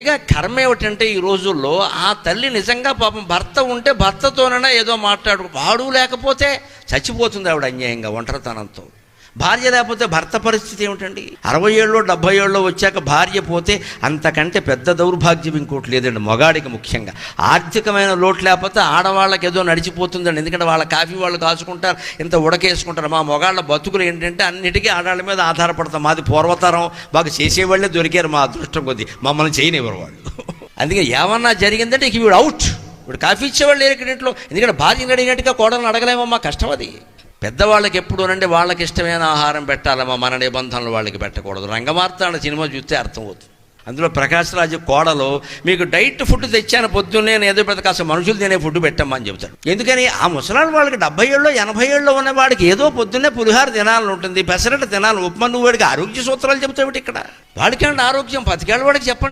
ఇక కర్మ ఏమిటంటే ఈ రోజుల్లో ఆ తల్లి నిజంగా పాపం భర్త ఉంటే భర్తతోనైనా ఏదో మాట్లాడు, వాడు లేకపోతే చచ్చిపోతుంది ఆవిడ అన్యాయంగా ఒంటరితనంతో. భార్య లేకపోతే భర్త పరిస్థితి ఏమిటండి? 60 ఏళ్ళు 70 ఏళ్ళు వచ్చాక భార్య పోతే అంతకంటే పెద్ద దౌర్భాగ్యం ఇంకోటి లేదండి. మగాడికి ముఖ్యంగా ఆర్థికమైన లోటు లేకపోతే ఆడవాళ్ళకి ఏదో నడిచిపోతుందండి. ఎందుకంటే వాళ్ళ కాఫీ వాళ్ళు కాచుకుంటారు, ఇంత ఉడకేసుకుంటారు. మా మగాళ్ళ బతుకులు ఏంటంటే అన్నిటికీ ఆడవాళ్ళ మీద ఆధారపడతాం. మాది పూర్వతరం, బాగా చేసేవాళ్ళే దొరికారు మా అదృష్టం కొద్దీ, మమ్మల్ని చేయనివ్వరు వాళ్ళు. అందుకే ఏమన్నా జరిగిందంటే ఇక వీడు అవుట్, వీడు కాఫీ ఇచ్చేవాళ్ళు లేరు ఇక్కడ ఇంట్లో. ఎందుకంటే భార్యను అడిగినట్టుగా కోడలను అడగలేమమ్మా, కష్టం అది. పెద్దవాళ్ళకి ఎప్పుడు అంటే వాళ్ళకి ఇష్టమైన ఆహారం పెట్టాలమ్మా, మన నిబంధనలు వాళ్ళకి పెట్టకూడదు. రంగమార్తాండ సినిమా చూస్తే అర్థమవుతుంది. అందులో ప్రకాష్ రాజు కోడలు, మీకు డైట్ ఫుడ్ తెచ్చాను పొద్దున్నే, నేను ఏదో పెద్ద కాస్త మనుషులు తినే ఫుడ్ పెట్టమ్మా అని చెబుతాడు. ఎందుకని ఆ ముసలాడు వాళ్ళకి 70 ఏళ్ళు 80 ఏళ్ళు ఉన్న వాడికి ఏదో పొద్దున్నే పులిహార తినాలని ఉంటుంది, పెసరట్టు తినాలి, ఉప్మా. నువ్వు వాడికి ఆరోగ్య సూత్రాలు చెబుతావు ఇక్కడ. వాడికంటే ఆరోగ్యం 10 ఏళ్ళ వాడికి చెప్పండి.